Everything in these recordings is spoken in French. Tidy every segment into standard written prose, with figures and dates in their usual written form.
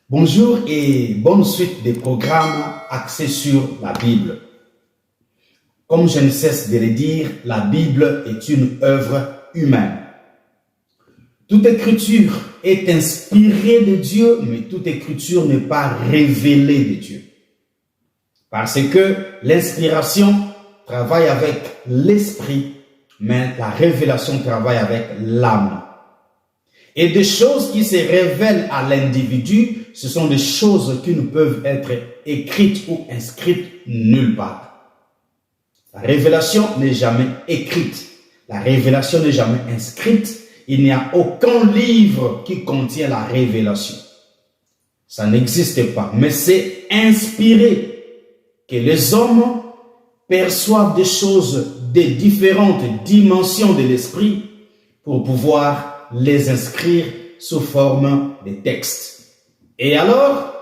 Bonjour et bonne suite des programmes axés sur la Bible. Comme je ne cesse de le dire, la Bible est une œuvre humaine. Toute écriture est inspirée de Dieu, mais toute écriture n'est pas révélée de Dieu. Parce que l'inspiration travaille avec l'esprit, mais la révélation travaille avec l'âme. Et des choses qui se révèlent à l'individu, ce sont des choses qui ne peuvent être écrites ou inscrites nulle part. La révélation n'est jamais écrite. La révélation n'est jamais inscrite. Il n'y a aucun livre qui contient la révélation. Ça n'existe pas. Mais c'est inspiré que les hommes perçoivent des choses des différentes dimensions de l'esprit pour pouvoir les inscrire sous forme de textes. Et alors,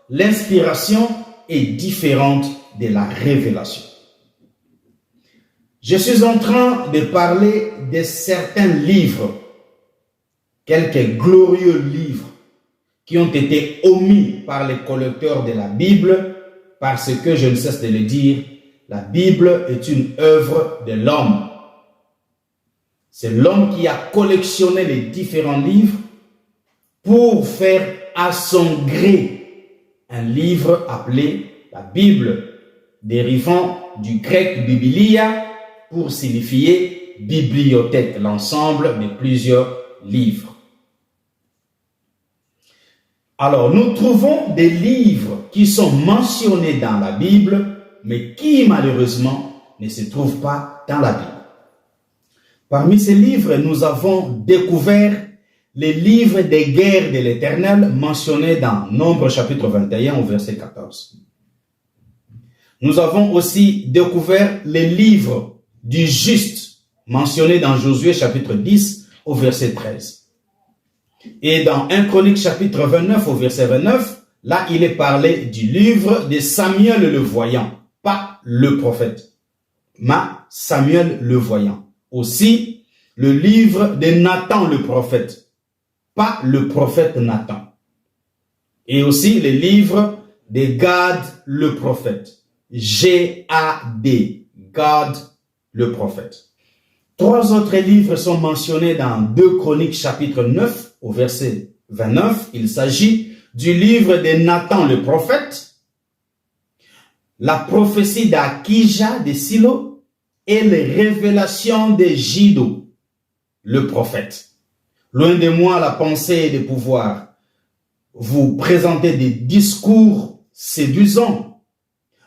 l'inspiration est différente de la révélation. Je suis en train de parler de certains livres, quelques glorieux livres qui ont été omis par les collecteurs de la Bible parce que, je ne cesse de le dire, la Bible est une œuvre de l'homme. C'est l'homme qui a collectionné les différents livres pour faire à son gré un livre appelé la Bible, dérivant du grec biblia pour signifier bibliothèque, l'ensemble de plusieurs livres. Alors, nous trouvons des livres qui sont mentionnés dans la Bible, mais qui malheureusement ne se trouvent pas dans la Bible. Parmi ces livres, nous avons découvert les livres des guerres de l'Éternel mentionnés dans Nombre chapitre 21 au verset 14. Nous avons aussi découvert les livres du juste mentionnés dans Josué chapitre 10 au verset 13. Et dans 1 Chronique chapitre 29 au verset 29, là il est parlé du livre de Samuel le voyant, pas le prophète, mais Samuel le voyant. Aussi, le livre de Nathan le prophète, pas le prophète Nathan. Et aussi le livre de Gad le prophète, G-A-D, Gad le prophète. 3 autres livres sont mentionnés dans 2 Chroniques chapitre 9 au verset 29. Il s'agit du livre de Nathan le prophète, la prophétie d'Akija de Silo, et les révélations de Jiddo, le prophète. Loin de moi la pensée de pouvoir vous présenter des discours séduisants,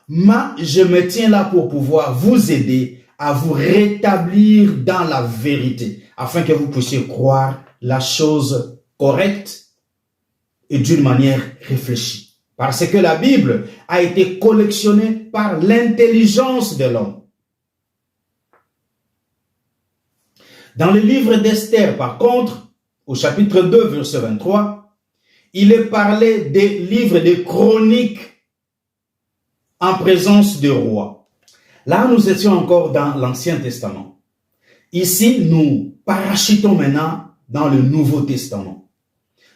mais je me tiens là pour pouvoir vous aider à vous rétablir dans la vérité, afin que vous puissiez croire la chose correcte et d'une manière réfléchie. Parce que la Bible a été collectionnée par l'intelligence de l'homme. Dans le livre d'Esther, par contre, au chapitre 2, verset 23, il est parlé des livres de chroniques en présence de rois. Là, nous étions encore dans l'Ancien Testament. Ici, nous parachutons maintenant dans le Nouveau Testament.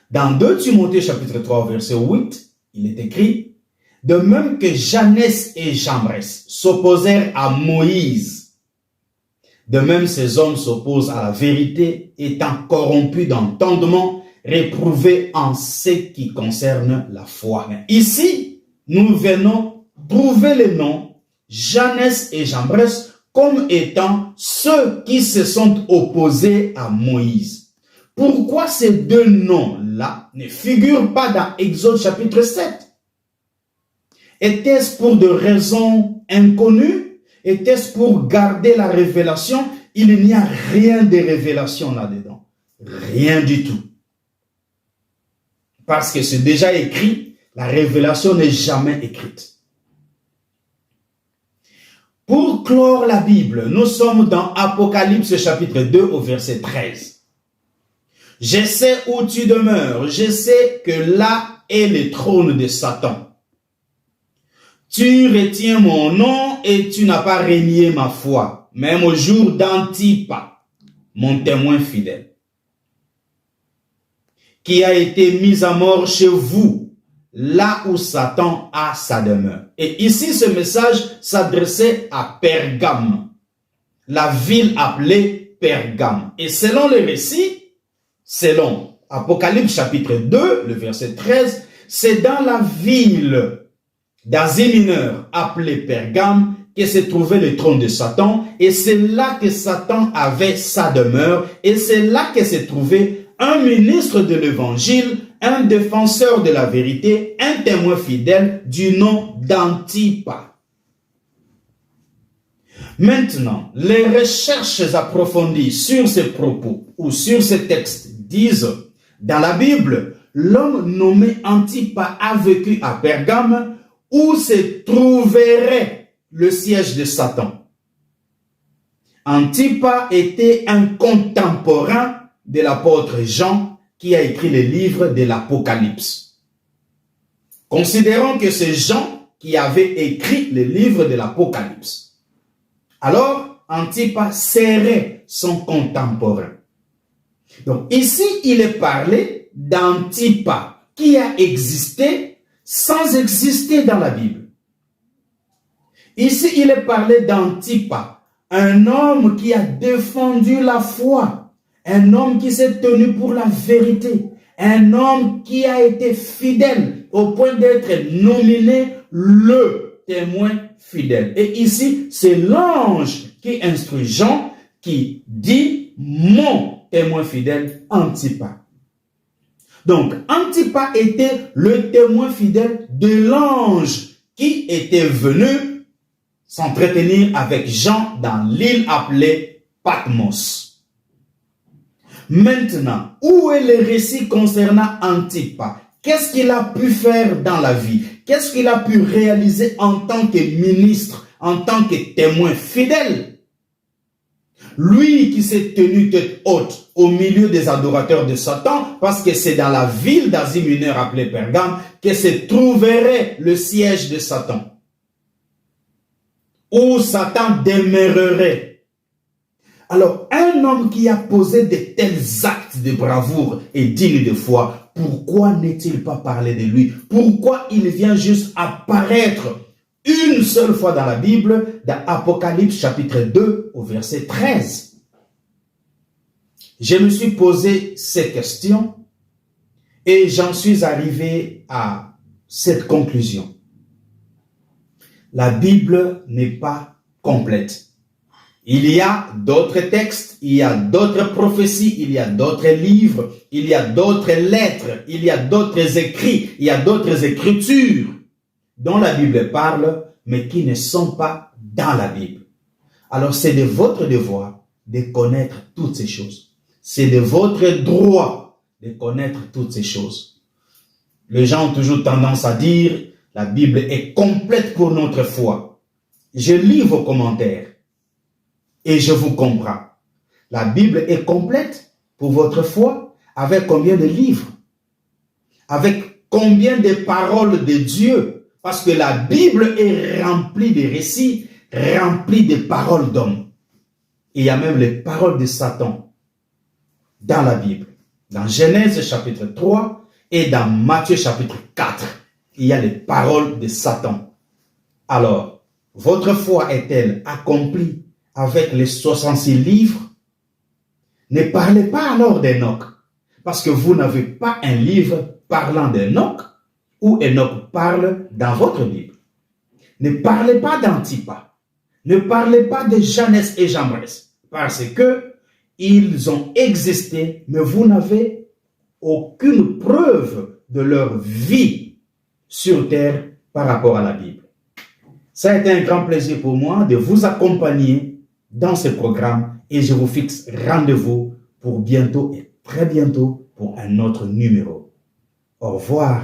Dans 2 Timothée, chapitre 3, verset 8, il est écrit « De même que Janès et Jambres s'opposèrent à Moïse, de même, ces hommes s'opposent à la vérité, étant corrompus d'entendement, réprouvés en ce qui concerne la foi. » Ici, nous venons trouver les noms Janès et Jambres comme étant ceux qui se sont opposés à Moïse. Pourquoi ces deux noms-là ne figurent pas dans Exode chapitre 7? Était-ce pour des raisons inconnues? Était-ce pour garder la révélation? Il n'y a rien de révélation là-dedans. Rien du tout. Parce que c'est déjà écrit, la révélation n'est jamais écrite. Pour clore la Bible, nous sommes dans Apocalypse chapitre 2 au verset 13. Je sais où tu demeures, je sais que là est le trône de Satan. Tu retiens mon nom et tu n'as pas renié ma foi, même au jour d'Antipas, mon témoin fidèle, qui a été mis à mort chez vous là où Satan a sa demeure. Et ici, ce message s'adressait à Pergame, la ville appelée Pergame. Et selon le récit, selon Apocalypse chapitre 2, le verset 13, c'est dans la ville d'Asie mineure appelée Pergame que se trouvait le trône de Satan, et c'est là que Satan avait sa demeure, et c'est là que se trouvait un ministre de l'évangile, un défenseur de la vérité, un témoin fidèle du nom d'Antipas. Maintenant, les recherches approfondies sur ces propos ou sur ces textes disent, dans la Bible, l'homme nommé Antipas a vécu à Pergame où se trouverait le siège de Satan. Antipas était un contemporain de l'apôtre Jean qui a écrit le livre de l'Apocalypse. Considérons que c'est Jean qui avait écrit le livre de l'Apocalypse. Alors, Antipas serait son contemporain. Donc ici, il est parlé d'Antipas qui a existé sans exister dans la Bible. Ici, il est parlé d'Antipas, un homme qui a défendu la foi, un homme qui s'est tenu pour la vérité, un homme qui a été fidèle au point d'être nominé le témoin fidèle. Et ici, c'est l'ange qui instruit Jean qui dit « mon témoin fidèle, Antipas ». Donc, Antipas était le témoin fidèle de l'ange qui était venu s'entretenir avec Jean dans l'île appelée Patmos. Maintenant, où est le récit concernant Antipas? Qu'est-ce qu'il a pu faire dans la vie? Qu'est-ce qu'il a pu réaliser en tant que ministre, en tant que témoin fidèle? Lui qui s'est tenu tête haute au milieu des adorateurs de Satan, parce que c'est dans la ville d'Asie mineure appelée Pergame que se trouverait le siège de Satan, où Satan demeurerait. Alors, un homme qui a posé de tels actes de bravoure et digne de foi, pourquoi n'est-il pas parlé de lui? Pourquoi il vient juste apparaître une seule fois dans la Bible, dans Apocalypse chapitre 2 au verset 13? Je me suis posé ces questions et j'en suis arrivé à cette conclusion. La Bible n'est pas complète. Il y a d'autres textes, il y a d'autres prophéties, il y a d'autres livres, il y a d'autres lettres, il y a d'autres écrits, il y a d'autres écritures dont la Bible parle, mais qui ne sont pas dans la Bible. Alors c'est de votre devoir de connaître toutes ces choses. C'est de votre droit de connaître toutes ces choses. Les gens ont toujours tendance à dire la Bible est complète pour notre foi. Je lis vos commentaires et je vous comprends. La Bible est complète pour votre foi avec combien de livres? Avec combien de paroles de Dieu? Parce que la Bible est remplie de récits, remplie de paroles d'hommes. Il y a même les paroles de Satan dans la Bible. Dans Genèse chapitre 3 et dans Matthieu chapitre 4, il y a les paroles de Satan. Alors, votre foi est-elle accomplie avec les 66 livres? Ne parlez pas alors d'Enoch, parce que vous n'avez pas un livre parlant d'Enoch, où Enoch parle dans votre Bible. Ne parlez pas d'Antipas, ne parlez pas de Jannes et Jambres, parce que ils ont existé, mais vous n'avez aucune preuve de leur vie sur terre par rapport à la Bible. Ça a été un grand plaisir pour moi de vous accompagner dans ce programme et je vous fixe rendez-vous pour bientôt et très bientôt pour un autre numéro. Au revoir.